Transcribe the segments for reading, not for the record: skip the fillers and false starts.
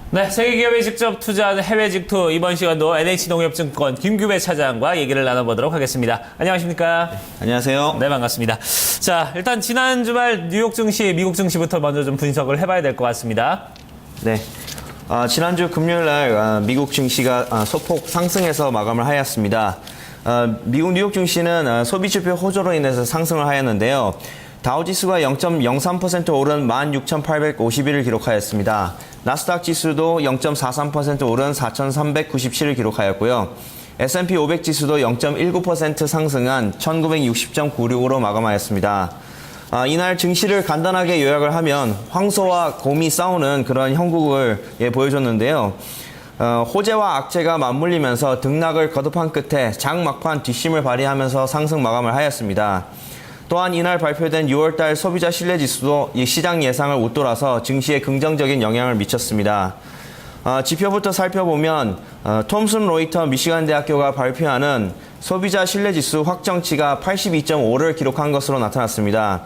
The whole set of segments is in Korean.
네, 세계기업에 직접 투자하는 해외 직투 이번 시간도 NH농협증권 김규배 차장과 얘기를 나눠보도록 하겠습니다. 안녕하십니까? 안녕하세요. 네, 반갑습니다. 자, 일단 지난 주말 뉴욕 증시, 미국 증시부터 먼저 좀 분석을 해봐야 될 것 같습니다. 네. 지난주 금요일 날 미국 증시가 소폭 상승해서 마감을 하였습니다. 미국 뉴욕 증시는 소비 지표 호조로 인해서 상승을 하였는데요. 다우지수가 0.03% 오른 16,851을 기록하였습니다. 나스닥 지수도 0.43% 오른 4,397을 기록하였고요. S&P 500 지수도 0.19% 상승한 1,960.96으로 마감하였습니다. 이날 증시를 간단하게 요약을 하면 황소와 곰이 싸우는 그런 형국을 보여줬는데요. 호재와 악재가 맞물리면서 등락을 거듭한 끝에 장막판 뒷심을 발휘하면서 상승 마감을 하였습니다. 또한 이날 발표된 6월달 소비자 신뢰지수도 시장 예상을 웃돌아서 증시에 긍정적인 영향을 미쳤습니다. 지표부터 살펴보면 톰슨 로이터 미시간 대학교가 발표하는 소비자 신뢰지수 확정치가 82.5를 기록한 것으로 나타났습니다.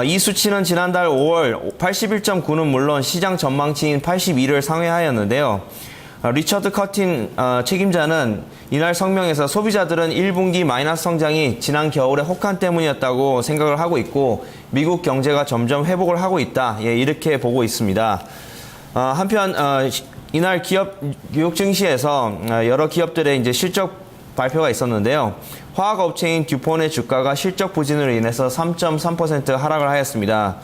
이 수치는 지난달 5월 81.9는 물론 시장 전망치인 82를 상회하였는데요. 리처드 커틴 책임자는 이날 성명에서 소비자들은 1분기 마이너스 성장이 지난 겨울의 혹한 때문이었다고 생각을 하고 있고 미국 경제가 점점 회복을 하고 있다. 이렇게 보고 있습니다. 한편 이날 뉴욕 증시에서 여러 기업들의 이제 실적 발표가 있었는데요. 화학업체인 듀폰의 주가가 실적 부진으로 인해서 3.3% 하락을 하였습니다.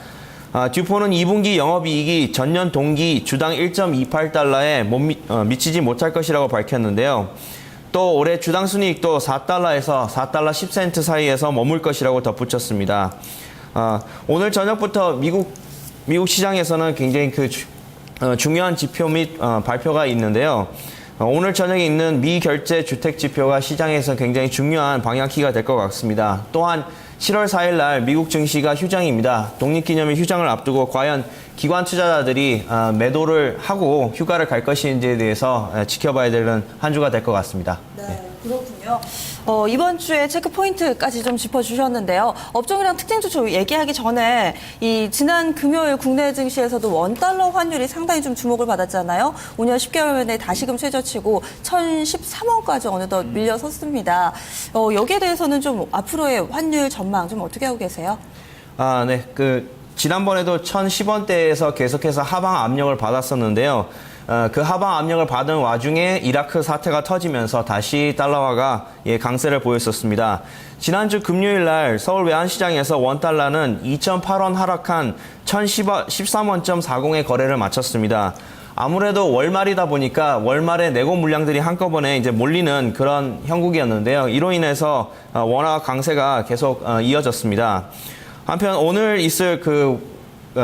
듀폰은 2분기 영업이익이 전년 동기 주당 1.28달러에 미치지 못할 것이라고 밝혔는데요. 또 올해 주당 순이익도 4달러에서 4달러 10센트 사이에서 머물 것이라고 덧붙였습니다. 오늘 저녁부터 미국 시장에서는 굉장히 중요한 지표 및 발표가 있는데요. 오늘 저녁에 있는 미결제 주택 지표가 시장에서 굉장히 중요한 방향키가 될 것 같습니다. 또한 7월 4일 날 미국 증시가 휴장입니다. 독립기념일 휴장을 앞두고 과연 기관 투자자들이 매도를 하고 휴가를 갈 것인지에 대해서 지켜봐야 되는 한 주가 될 것 같습니다. 네, 그렇군요. 이번 주에 체크 포인트까지 좀 짚어주셨는데요. 업종이랑 특징주 얘기하기 전에 지난 금요일 국내 증시에서도 원달러 환율이 상당히 좀 주목을 받았잖아요. 5년 10개월 만에 다시금 최저치고 1,013원까지 어느덧 밀려섰습니다. 여기에 대해서는 좀 앞으로의 환율 전망 좀 어떻게 하고 계세요? 네. 지난번에도 1,010원대에서 계속해서 하방 압력을 받았었는데요. 그 하방 압력을 받은 와중에 이라크 사태가 터지면서 다시 달러화가 강세를 보였었습니다. 지난주 금요일 날 서울 외환시장에서 원달러는 2.8원 하락한 1,013원.40의 거래를 마쳤습니다. 아무래도 월말이다 보니까 월말에 내고 물량들이 한꺼번에 이제 몰리는 그런 형국이었는데요. 이로 인해서 원화 강세가 계속 이어졌습니다. 한편 오늘 있을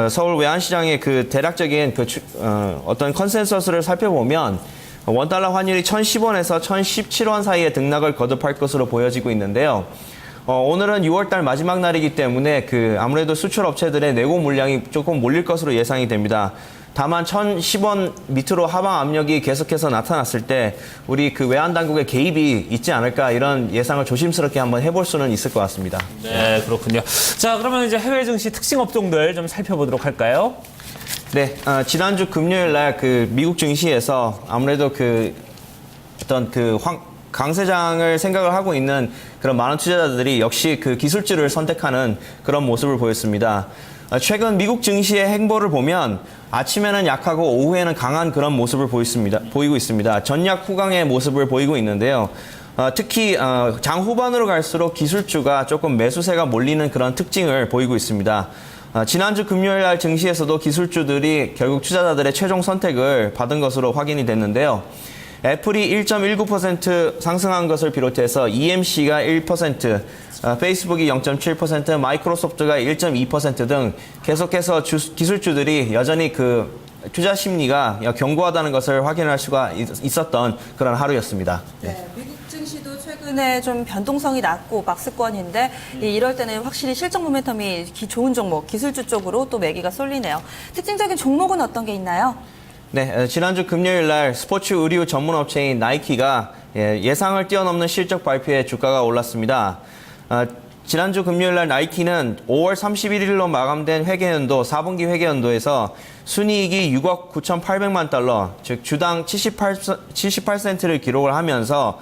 서울 외환시장의 대략적인 어떤 컨센서스를 살펴보면 원달러 환율이 1,010원에서 1,017원 사이에 등락을 거듭할 것으로 보여지고 있는데요. 오늘은 6월달 마지막 날이기 때문에 아무래도 수출 업체들의 내고 물량이 조금 몰릴 것으로 예상이 됩니다. 다만 1,010원 밑으로 하방 압력이 계속해서 나타났을 때 우리 외환 당국의 개입이 있지 않을까 이런 예상을 조심스럽게 한번 해볼 수는 있을 것 같습니다. 네, 그렇군요. 자, 그러면 이제 해외 증시 특징 업종들 좀 살펴보도록 할까요? 네, 지난주 금요일 날 미국 증시에서 아무래도 강세장을 생각을 하고 있는 그런 많은 투자자들이 역시 기술주를 선택하는 그런 모습을 보였습니다. 최근 미국 증시의 행보를 보면 아침에는 약하고 오후에는 강한 그런 모습을 보이고 있습니다. 전약 후강의 모습을 보이고 있는데요. 특히 장 후반으로 갈수록 기술주가 조금 매수세가 몰리는 그런 특징을 보이고 있습니다. 지난주 금요일 날 증시에서도 기술주들이 결국 투자자들의 최종 선택을 받은 것으로 확인이 됐는데요. 애플이 1.19% 상승한 것을 비롯해서 EMC가 1%, 페이스북이 0.7%, 마이크로소프트가 1.2% 등 계속해서 기술주들이 여전히 투자 심리가 견고하다는 것을 확인할 수가 있었던 그런 하루였습니다. 네, 미국 증시도 최근에 좀 변동성이 낮고 박스권인데 이럴 때는 확실히 실적 모멘텀이 좋은 종목, 기술주 쪽으로 또 매기가 쏠리네요. 특징적인 종목은 어떤 게 있나요? 네, 지난주 금요일 날 스포츠 의류 전문 업체인 나이키가 예상을 뛰어넘는 실적 발표에 주가가 올랐습니다. 지난주 금요일 날 나이키는 5월 31일로 마감된 회계연도 4분기 회계연도에서 순이익이 6억 9,800만 달러, 즉 주당 78센트를 기록을 하면서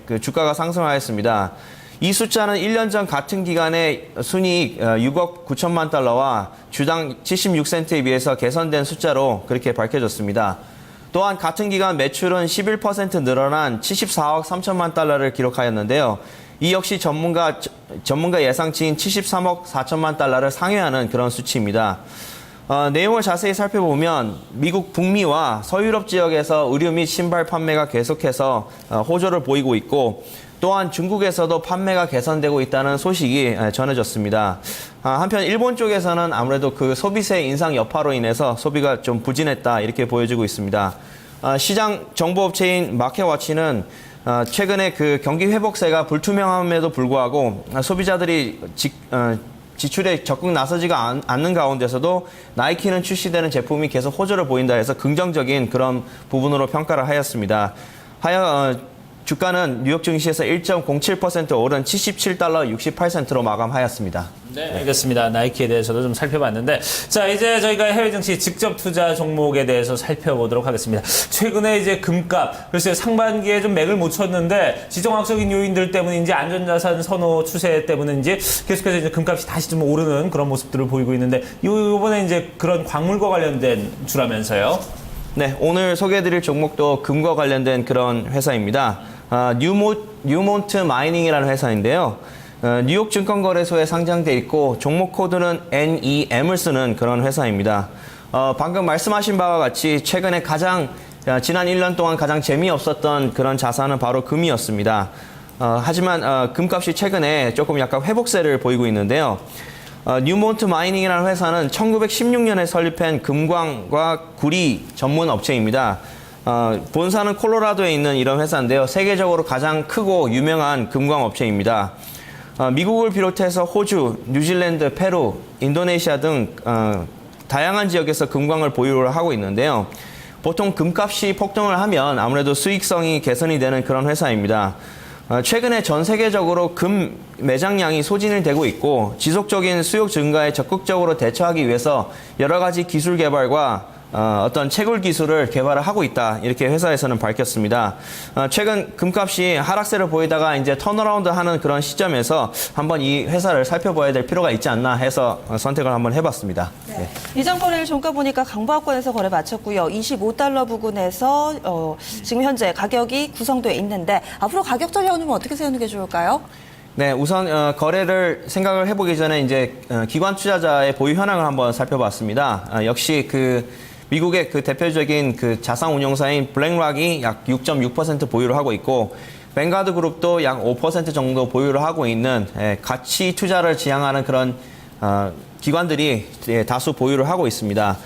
그 주가가 상승하였습니다. 이 숫자는 1년 전 같은 기간에 순이익 6억 9천만 달러와 주당 76센트에 비해서 개선된 숫자로 그렇게 밝혀졌습니다. 또한 같은 기간 매출은 11% 늘어난 74억 3천만 달러를 기록하였는데요. 이 역시 전문가 예상치인 73억 4천만 달러를 상회하는 그런 수치입니다. 내용을 자세히 살펴보면 미국 북미와 서유럽 지역에서 의류 및 신발 판매가 계속해서 호조를 보이고 있고 또한 중국에서도 판매가 개선되고 있다는 소식이 전해졌습니다. 한편 일본 쪽에서는 아무래도 그 소비세 인상 여파로 인해서 소비가 좀 부진했다 이렇게 보여지고 있습니다. 시장 정보업체인 마켓워치는 최근에 그 경기 회복세가 불투명함에도 불구하고 소비자들이 지출에 적극 나서지가 않는 가운데서도 나이키는 출시되는 제품이 계속 호조를 보인다 해서 긍정적인 그런 부분으로 평가를 하였습니다. 주가는 뉴욕 증시에서 1.07% 오른 77달러 68센트로 마감하였습니다. 네, 알겠습니다. 나이키에 대해서도 좀 살펴봤는데, 자, 이제 저희가 해외 증시 직접 투자 종목에 대해서 살펴보도록 하겠습니다. 최근에 이제 금값, 글쎄요, 상반기에 좀 맥을 못 쳤는데, 지정학적인 요인들 때문인지 안전자산 선호 추세 때문인지 계속해서 이제 금값이 다시 좀 오르는 그런 모습들을 보이고 있는데, 요번에 이제 그런 광물과 관련된 주라면서요? 네, 오늘 소개해드릴 종목도 금과 관련된 그런 회사입니다. 뉴몬트 마이닝이라는 회사인데요. 뉴욕 증권거래소에 상장돼 있고 종목 코드는 NEM을 쓰는 그런 회사입니다. 방금 말씀하신 바와 같이 최근에 지난 1년 동안 가장 재미없었던 그런 자산은 바로 금이었습니다. 하지만 금값이 최근에 조금 약간 회복세를 보이고 있는데요. 뉴몬트 마이닝이라는 회사는 1916년에 설립한 금광과 구리 전문 업체입니다. 본사는 콜로라도에 있는 이런 회사인데요. 세계적으로 가장 크고 유명한 금광 업체입니다. 미국을 비롯해서 호주, 뉴질랜드, 페루, 인도네시아 등 다양한 지역에서 금광을 보유를 하고 있는데요. 보통 금값이 폭등을 하면 아무래도 수익성이 개선이 되는 그런 회사입니다. 최근에 전 세계적으로 금 매장량이 소진이 되고 있고 지속적인 수요 증가에 적극적으로 대처하기 위해서 여러 가지 기술 개발과 어떤 채굴 기술을 개발을 하고 있다. 이렇게 회사에서는 밝혔습니다. 최근 금값이 하락세를 보이다가 이제 턴어라운드 하는 그런 시점에서 한번 이 회사를 살펴봐야 될 필요가 있지 않나 해서 선택을 한번 해봤습니다. 네. 이전 거래일 종가 보니까 강보합권에서 거래 마쳤고요. 25달러 부근에서 지금 현재 가격이 구성되어 있는데 앞으로 가격 전략은 어떻게 세우는 게 좋을까요? 네, 우선 거래를 생각을 해보기 전에 이제 기관 투자자의 보유 현황을 한번 살펴봤습니다. 역시 미국의 그 대표적인 그 자산 운용사인 블랙락이 약 6.6% 보유를 하고 있고 뱅가드 그룹도 약 5% 정도 보유를 하고 있는 가치 투자를 지향하는 그런 기관들이 다수 보유를 하고 있습니다.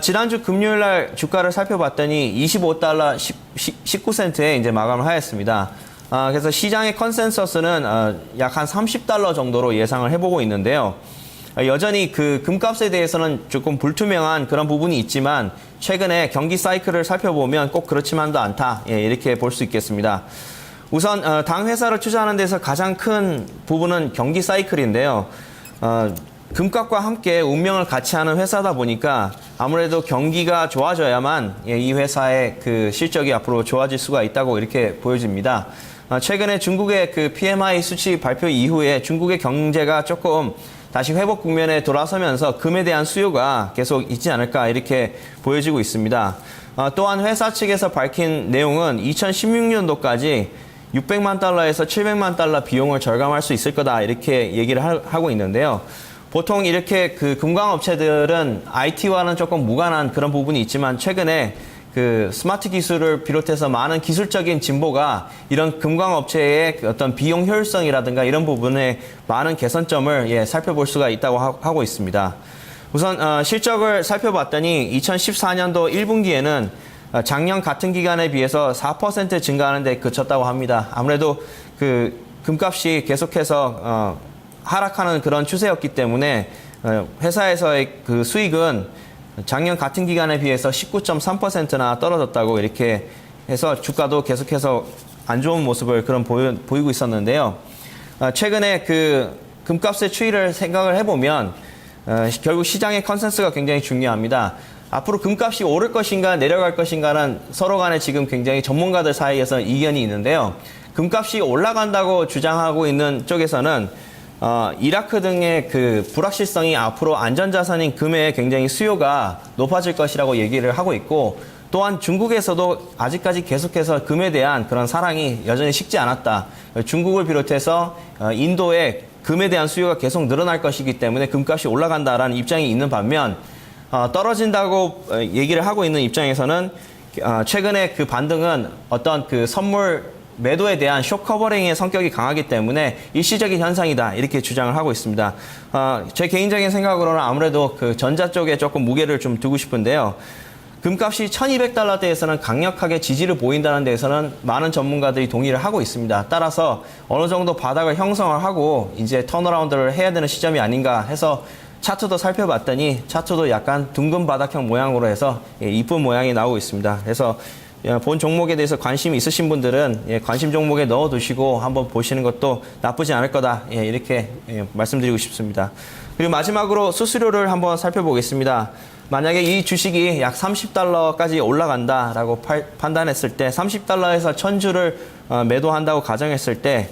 지난주 금요일 날 주가를 살펴봤더니 25달러 19센트에 이제 마감을 하였습니다. 그래서 시장의 컨센서스는 약 한 30달러 정도로 예상을 해보고 있는데요. 여전히 그 금값에 대해서는 조금 불투명한 그런 부분이 있지만 최근에 경기 사이클을 살펴보면 꼭 그렇지만도 않다. 이렇게 볼 수 있겠습니다. 우선 당 회사를 투자하는 데서 가장 큰 부분은 경기 사이클인데요. 금값과 함께 운명을 같이 하는 회사다 보니까 아무래도 경기가 좋아져야만 이 회사의 그 실적이 앞으로 좋아질 수가 있다고 이렇게 보여집니다. 최근에 중국의 그 PMI 수치 발표 이후에 중국의 경제가 조금 다시 회복 국면에 돌아서면서 금에 대한 수요가 계속 있지 않을까 이렇게 보여지고 있습니다. 또한 회사 측에서 밝힌 내용은 2016년도까지 600만 달러에서 700만 달러 비용을 절감할 수 있을 거다 이렇게 얘기를 하고 있는데요. 보통 이렇게 그 금광 업체들은 IT와는 조금 무관한 그런 부분이 있지만 최근에 그 스마트 기술을 비롯해서 많은 기술적인 진보가 이런 금광 업체의 어떤 비용 효율성이라든가 이런 부분에 많은 개선점을 살펴볼 수가 있다고 하고 있습니다. 우선 실적을 살펴봤더니 2014년도 1분기에는 작년 같은 기간에 비해서 4% 증가하는 데 그쳤다고 합니다. 아무래도 그 금값이 계속해서 하락하는 그런 추세였기 때문에 회사에서의 그 수익은 작년 같은 기간에 비해서 19.3%나 떨어졌다고 이렇게 해서 주가도 계속해서 안 좋은 모습을 보이고 있었는데요. 최근에 그 금값의 추이를 생각을 해보면 결국 시장의 컨센서스가 굉장히 중요합니다. 앞으로 금값이 오를 것인가 내려갈 것인가는 서로 간에 지금 굉장히 전문가들 사이에서 이견이 있는데요. 금값이 올라간다고 주장하고 있는 쪽에서는 이라크 등의 그 불확실성이 앞으로 안전자산인 금의 굉장히 수요가 높아질 것이라고 얘기를 하고 있고, 또한 중국에서도 아직까지 계속해서 금에 대한 그런 사랑이 여전히 식지 않았다. 중국을 비롯해서 인도에 금에 대한 수요가 계속 늘어날 것이기 때문에 금값이 올라간다라는 입장이 있는 반면, 떨어진다고 얘기를 하고 있는 입장에서는 최근에 그 반등은 어떤 그 선물 매도에 대한 쇼 커버링의 성격이 강하기 때문에 일시적인 현상이다, 이렇게 주장을 하고 있습니다. 제 개인적인 생각으로는 아무래도 그 전자 쪽에 조금 무게를 좀 두고 싶은데요. 금값이 1200달러대에서는 강력하게 지지를 보인다는 데에서는 많은 전문가들이 동의를 하고 있습니다. 따라서 어느 정도 바닥을 형성을 하고 이제 턴어라운드를 해야 되는 시점이 아닌가 해서 차트도 살펴봤더니 차트도 약간 둥근 바닥형 모양으로 해서 이쁜 모양이 나오고 있습니다. 그래서 본 종목에 대해서 관심이 있으신 분들은 관심 종목에 넣어두시고 한번 보시는 것도 나쁘지 않을 거다, 이렇게 말씀드리고 싶습니다. 그리고 마지막으로 수수료를 한번 살펴보겠습니다. 만약에 이 주식이 약 30달러까지 올라간다라고 판단했을 때 30달러에서 1000주를 매도한다고 가정했을 때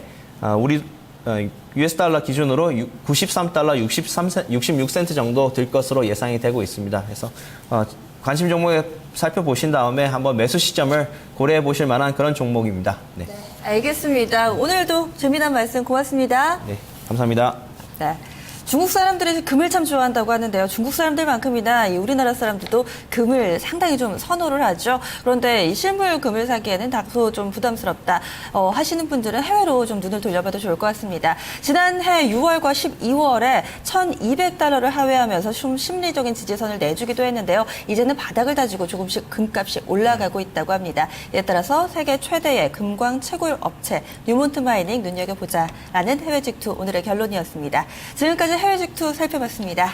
우리 US 달러 기준으로 93달러 66센트 정도 들 것으로 예상이 되고 있습니다. 그래서 관심 종목에 살펴보신 다음에 한번 매수 시점을 고려해 보실 만한 그런 종목입니다. 네. 네, 알겠습니다. 오늘도 재미난 말씀 고맙습니다. 네, 감사합니다. 네. 중국 사람들이 금을 참 좋아한다고 하는데요. 중국 사람들만큼이나 이 우리나라 사람들도 금을 상당히 좀 선호를 하죠. 그런데 이 실물 금을 사기에는 다소 좀 부담스럽다 하시는 분들은 해외로 좀 눈을 돌려봐도 좋을 것 같습니다. 지난해 6월과 12월에 1200달러를 하회하면서 좀 심리적인 지지선을 내주기도 했는데요. 이제는 바닥을 다지고 조금씩 금값이 올라가고 있다고 합니다. 이에 따라서 세계 최대의 금광 채굴 업체 뉴몬트 마이닝 눈여겨보자라는 해외 직투 오늘의 결론이었습니다. 지금까지 해외 직투 살펴봤습니다.